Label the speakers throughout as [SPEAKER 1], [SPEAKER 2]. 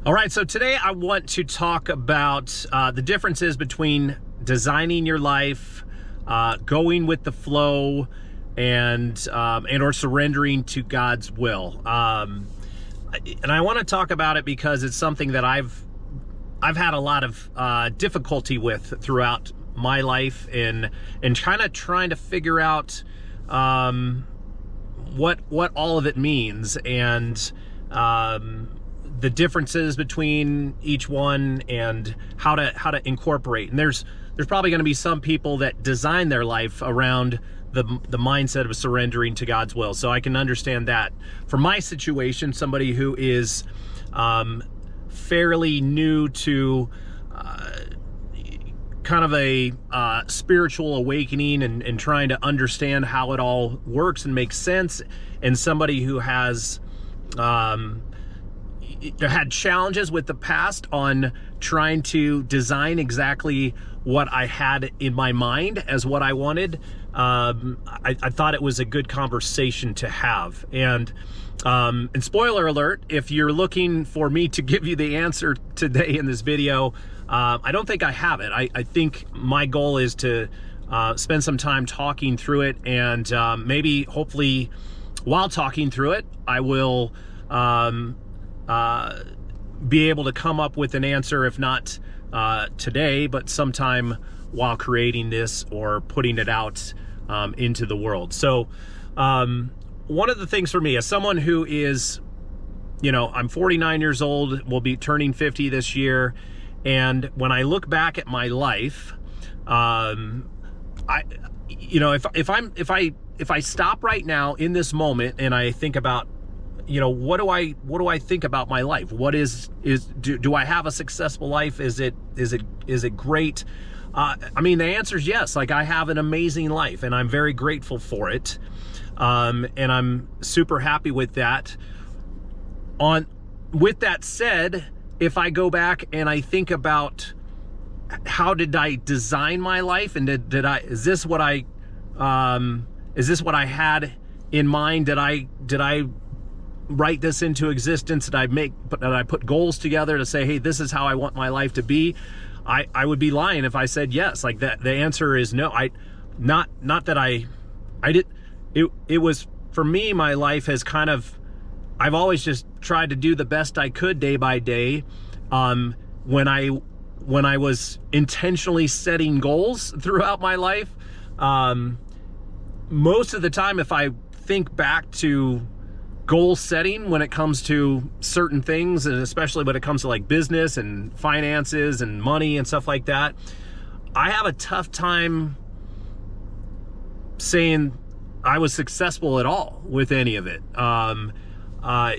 [SPEAKER 1] All right, so today I want to talk about the differences between designing your life, going with the flow, and or surrendering to God's will. And I want to talk about it because it's something that I've had a lot of difficulty with throughout my life, and kind of trying to figure out what all of it means, and the differences between each one, and how to incorporate. And there's probably going to be some people that design their life around the mindset of surrendering to God's will. So I can understand that. For my situation, somebody who is fairly new to kind of a spiritual awakening, and trying to understand how it all works and makes sense, and somebody who has had challenges with the past on trying to design exactly what I had in my mind as what I wanted. I thought it was a good conversation to have. And spoiler alert, if you're looking for me to give you the answer today in this video, I don't think I have it. I think my goal is to spend some time talking through it, and maybe hopefully while talking through it, I will be able to come up with an answer, if not today, but sometime while creating this or putting it out into the world. So one of the things for me, as someone who is, I'm 49 years old, will be turning 50 this year, and when I look back at my life, if I stop right now in this moment and I think about, what do I think about my life? What do I have a successful life? Is it great? The answer is yes. Like, I have an amazing life, and I'm very grateful for it. And I'm super happy with that. With that said, if I go back and I think about how did I design my life, and is this what I had in mind? Did I write this into existence? Did I put goals together to say, hey, this is how I want my life to be? I would be lying if I said yes. Like, that, the answer is no. Not that I did. It was, for me, my life has kind of, I've always just tried to do the best I could day by day. When I was intentionally setting goals throughout my life, most of the time, if I think back to goal setting when it comes to certain things, and especially when it comes to like business and finances and money and stuff like that, I have a tough time saying I was successful at all with any of it.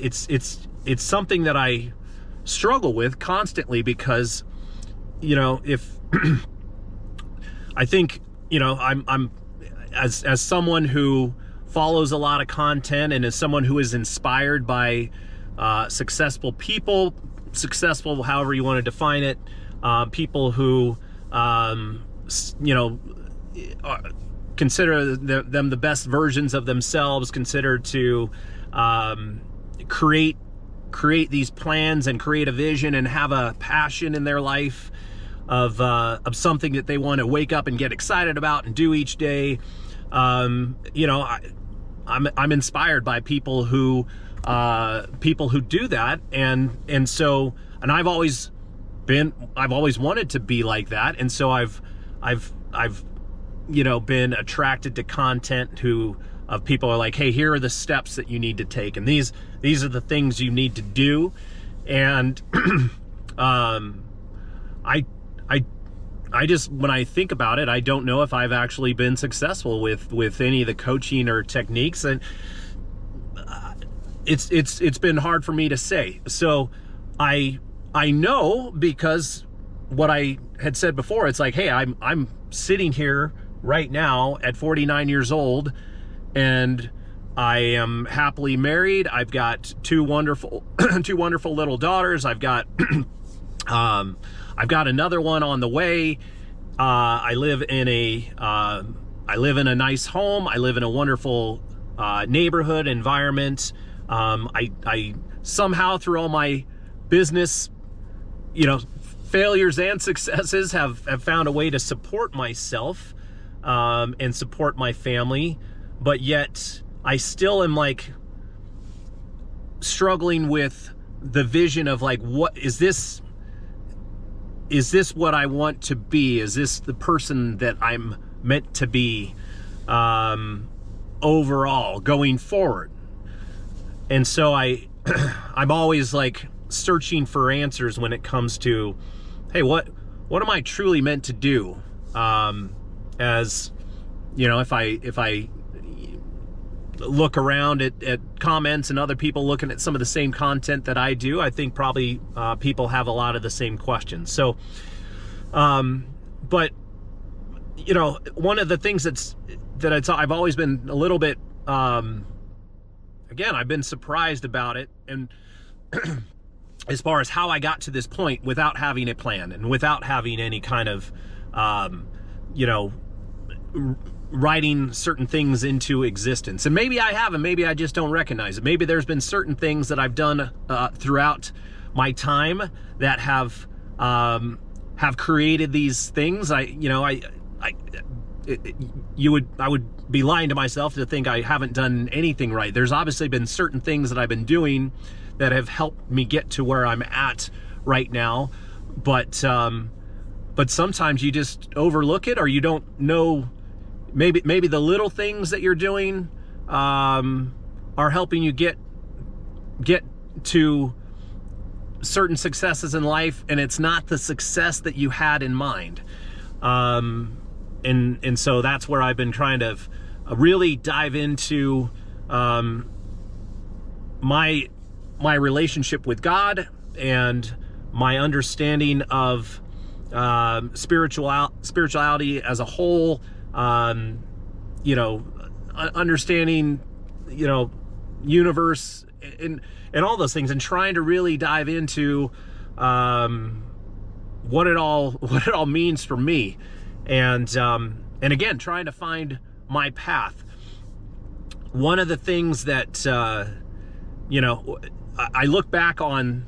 [SPEAKER 1] It's something that I struggle with constantly, because if I think I'm as someone who follows a lot of content, and as someone who is inspired by successful people, successful however you want to define it, people who consider them the best versions of themselves, consider to create these plans and create a vision and have a passion in their life of something that they want to wake up and get excited about and do each day. I'm inspired by people who do that, and so I've always wanted to be like that, and so I've been attracted to content of people are like, hey, here are the steps that you need to take, and these are the things you need to do. And I just, when I think about it, I don't know if I've actually been successful with any of the coaching or techniques, and it's been hard for me to say. So I know, because what I had said before, it's like, hey, I'm sitting here right now at 49 years old, and I am happily married. I've got two wonderful little daughters. I've got another one on the way. I live in a nice home. I live in a wonderful neighborhood environment. I somehow, through all my business failures and successes have found a way to support myself and support my family, but yet I still am like struggling with the vision of like, what is this what I want to be? Is this the person that I'm meant to be overall going forward? And so I'm always like searching for answers when it comes to, hey, what am I truly meant to do? As if I look around at comments and other people looking at some of the same content that I do, I think probably people have a lot of the same questions. So, but one of the things I've always been a little bit, again, I've been surprised about it, and as far as how I got to this point without having a plan and without having any kind of, writing certain things into existence. And maybe I have, and maybe I just don't recognize it. Maybe there's been certain things that I've done throughout my time that have created these things. I would be lying to myself to think I haven't done anything right. There's obviously been certain things that I've been doing that have helped me get to where I'm at right now. But sometimes you just overlook it, or you don't know. Maybe the little things that you're doing are helping you get to certain successes in life, and it's not the success that you had in mind. And so that's where I've been trying to really dive into my relationship with God and my understanding of spirituality as a whole. Understanding, universe and all those things, and trying to really dive into what it all means for me, and again, trying to find my path. One of the things that I look back on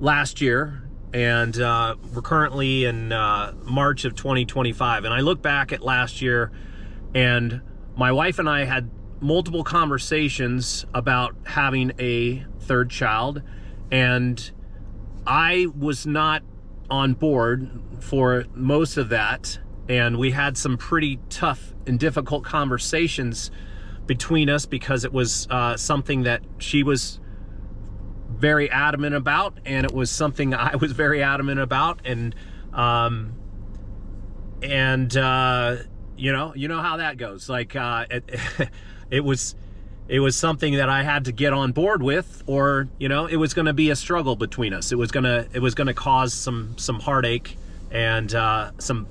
[SPEAKER 1] last year, and we're currently in March of 2025, and I look back at last year, and my wife and I had multiple conversations about having a third child, and I was not on board for most of that, and we had some pretty tough and difficult conversations between us because it was something that she was very adamant about, and it was something I was very adamant about, and you know how that goes. Like it was something that I had to get on board with, or it was going to be a struggle between us. It was gonna cause some heartache and some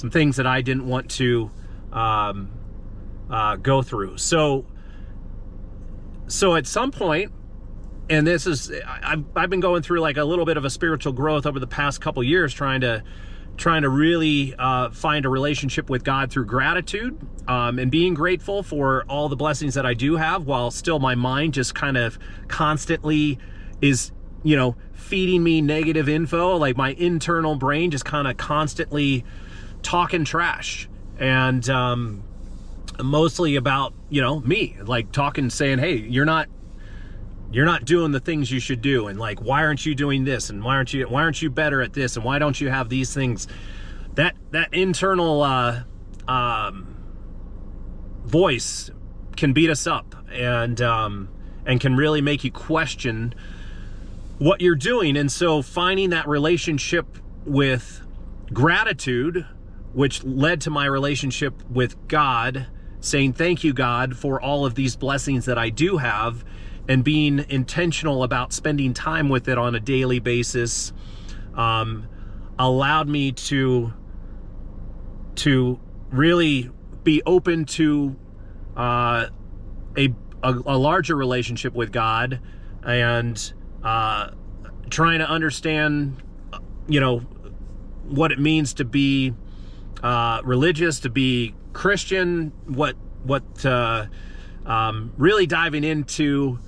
[SPEAKER 1] things that I didn't want to go through. So at some point, and this is, I've been going through like a little bit of a spiritual growth over the past couple years, trying to really find a relationship with God through gratitude, and being grateful for all the blessings that I do have, while still my mind just kind of constantly is, feeding me negative info. Like my internal brain just kind of constantly talking trash, and mostly about, me, like talking, saying, hey, you're not doing the things you should do, and like, why aren't you doing this, and why aren't you better at this, and why don't you have these things? That internal voice can beat us up, and can really make you question what you're doing. And so finding that relationship with gratitude, which led to my relationship with God, saying thank you, God, for all of these blessings that I do have, and being intentional about spending time with it on a daily basis, allowed me to really be open to a larger relationship with God, and trying to understand, what it means to be religious, to be Christian, really diving into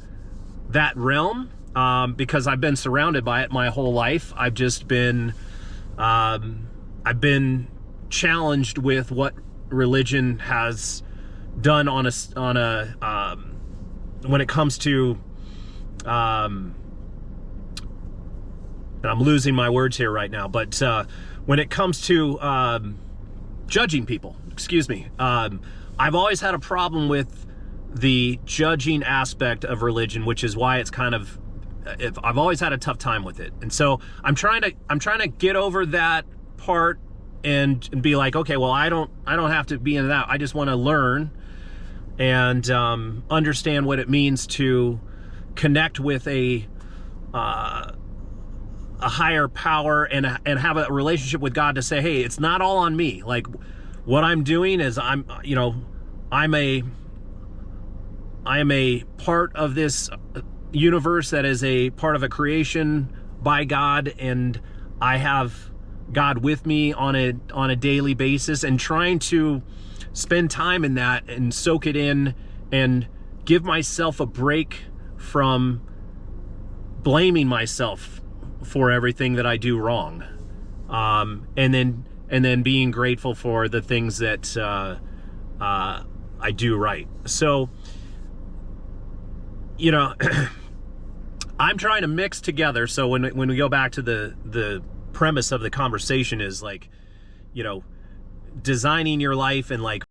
[SPEAKER 1] that realm, because I've been surrounded by it my whole life. I've been challenged with what religion has done when it comes to, and I'm losing my words here right now, but when it comes to judging people, excuse me, I've always had a problem with the judging aspect of religion, which is why it's kind of, I've always had a tough time with it. And so I'm trying to get over that part and be like, okay, well, I don't have to be into that. I just want to learn and understand what it means to connect with a higher power and have a relationship with God to say, hey, it's not all on me. Like, what I'm doing is I am a part of this universe that is a part of a creation by God, and I have God with me on a daily basis, and trying to spend time in that and soak it in and give myself a break from blaming myself for everything that I do wrong, and then being grateful for the things that I do right. So, I'm trying to mix together. So when we go back to the premise of the conversation is like, designing your life and like,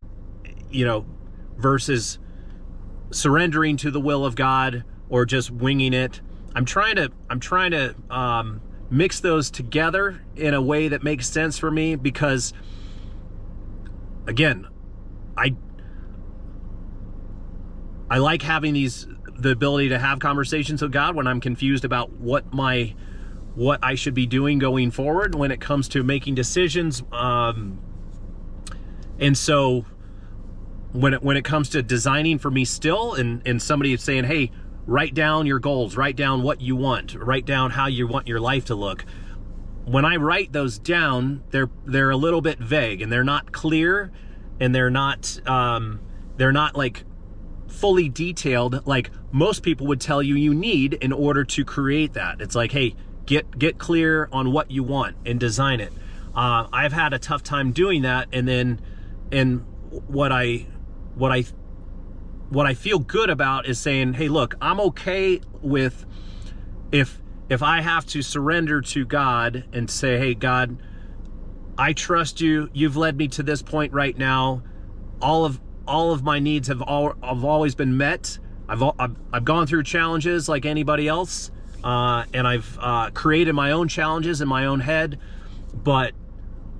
[SPEAKER 1] versus surrendering to the will of God or just winging it. I'm trying to mix those together in a way that makes sense for me, because again, I like having the ability to have conversations with God when I'm confused about what I should be doing going forward when it comes to making decisions. And so when it comes to designing for me still, and somebody is saying, hey, write down your goals, write down what you want, write down how you want your life to look. When I write those down, they're a little bit vague, and they're not clear, and they're not like fully detailed like most people would tell you need in order to create that. It's like, hey, get clear on what you want and design it. I've had a tough time doing that, and what I feel good about is saying, hey, look, I'm okay with if I have to surrender to God and say, hey, God, I trust you. You've led me to this point right now. All of my needs have always been met. I've gone through challenges like anybody else, and I've created my own challenges in my own head. But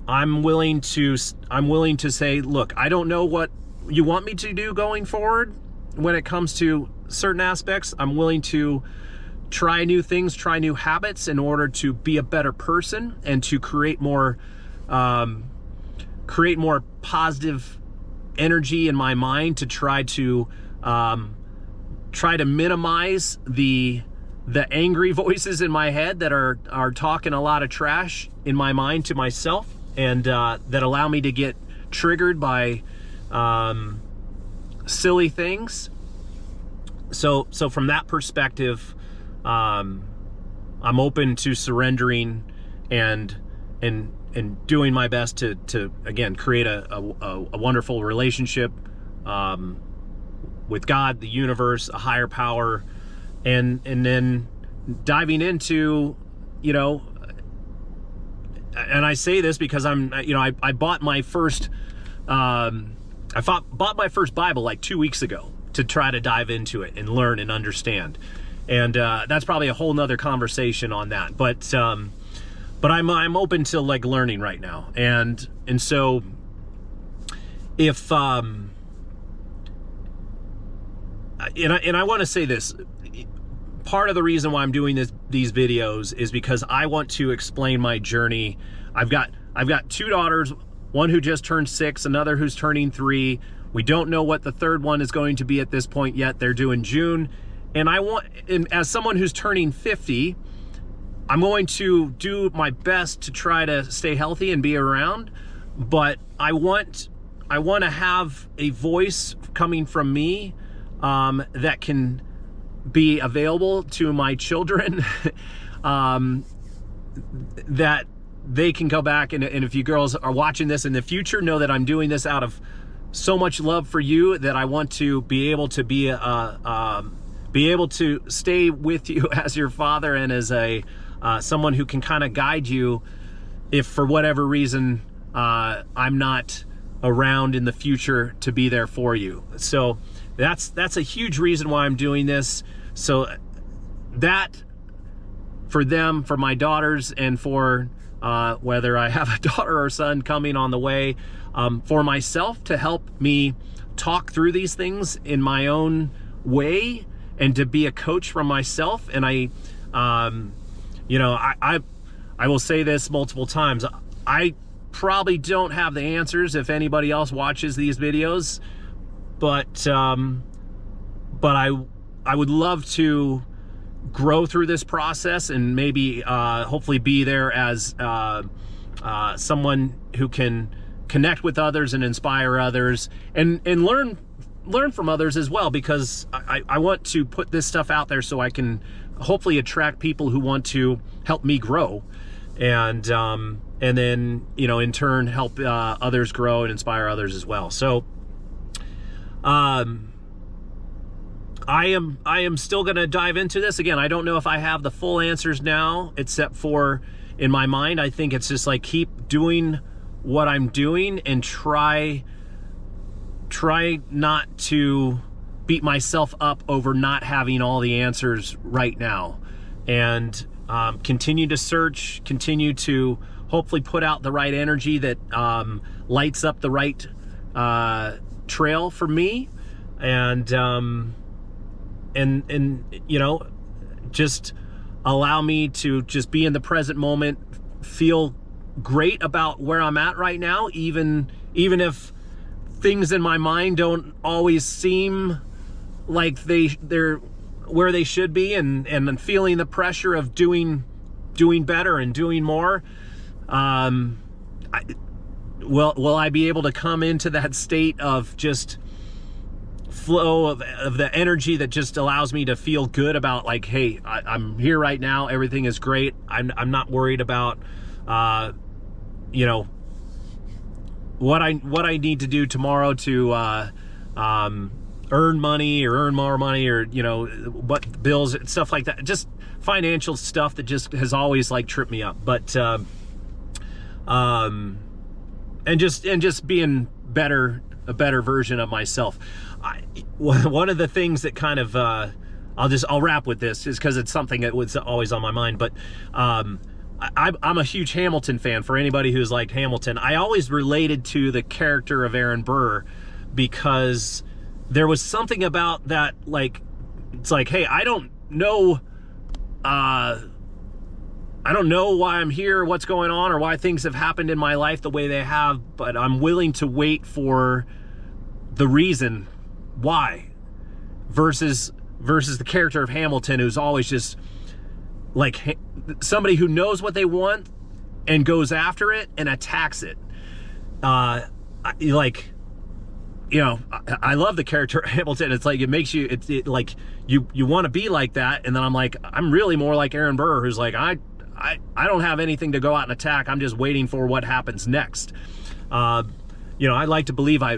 [SPEAKER 1] I'm willing to say, look, I don't know what you want me to do going forward when it comes to certain aspects. I'm willing to try new things, try new habits in order to be a better person and to create more positive energy in my mind to try to minimize the angry voices in my head that are talking a lot of trash in my mind to myself, and that allow me to get triggered by silly things. So from that perspective, I'm open to surrendering and doing my best to again create a wonderful relationship with God, the universe, a higher power, and then diving into, and I say this because I bought my first bought my first Bible like 2 weeks ago to try to dive into it and learn and understand, and that's probably a whole nother conversation on that, but I'm open to like learning right now, and so if and I want to say this, part of the reason why I'm doing these videos is because I want to explain my journey. I've got 2 daughters, one who just turned 6, another who's turning 3. We don't know what the third one is going to be at this point yet. They're due in June, and as someone who's turning 50, I'm going to do my best to try to stay healthy and be around, but I want to have a voice coming from me that can be available to my children, that they can go back, and if you girls are watching this in the future, know that I'm doing this out of so much love for you, that I want to be able to be able to stay with you as your father and as a someone who can kind of guide you if for whatever reason I'm not around in the future to be there for you. So that's a huge reason why I'm doing this. So that for them, for my daughters, and for whether I have a daughter or son coming on the way, for myself to help me talk through these things in my own way, and to be a coach for myself. And I will say this multiple times. I probably don't have the answers if anybody else watches these videos, but I would love to grow through this process, and maybe hopefully be there as someone who can connect with others and inspire others, and learn from others as well, because I want to put this stuff out there so I can hopefully attract people who want to help me grow, and then, you know, in turn help others grow and inspire others as well. So I am still going to dive into this. Again, I don't know if I have the full answers now, except for in my mind, I think it's just like keep doing what I'm doing, and try not to beat myself up over not having all the answers right now, and continue to search, continue to hopefully put out the right energy that lights up the right trail for me, and you know, just allow me to just be in the present moment, feel great about where I'm at right now, even if things in my mind don't always seem like they're where they should be, and feeling the pressure of doing better and doing more. Will I be able to come into that state of just flow of the energy that just allows me to feel good about, like, hey, I'm here right now, everything is great, I'm not worried about you know, what I need to do tomorrow to earn money or earn more money, or, you know, what bills, stuff like that, just financial stuff that just has always like tripped me up. But and just being a better version of myself. One of the things that kind of I'll wrap with this, is because it's something that was always on my mind, but I'm a huge Hamilton fan. For anybody who's liked Hamilton, I always related to the character of Aaron Burr, because there was something about that, like, it's like, hey, I don't know why I'm here, what's going on, or why things have happened in my life the way they have, but I'm willing to wait for the reason why, versus the character of Hamilton, who's always just like somebody who knows what they want and goes after it and attacks it. Like, you know, I love the character of Hamilton. It's like, it makes you, it like you want to be like that. And then I'm like, I'm really more like Aaron Burr, who's like, I don't have anything to go out and attack. I'm just waiting for what happens next. You know, I like to believe I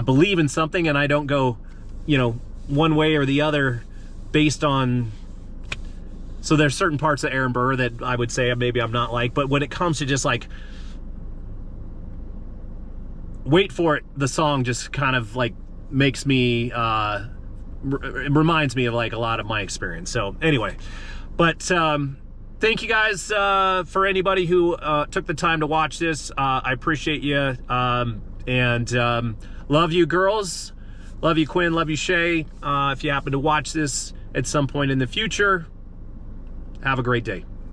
[SPEAKER 1] believe in something, and I don't go, you know, one way or the other based on. So there's certain parts of Aaron Burr that I would say maybe I'm not like, but when it comes to just like, wait for it, the song just kind of like makes me, it reminds me of like a lot of my experience. So anyway, but thank you guys for anybody who took the time to watch this. I appreciate you, and love you girls, love you Quinn, love you Shay. If you happen to watch this at some point in the future, have a great day.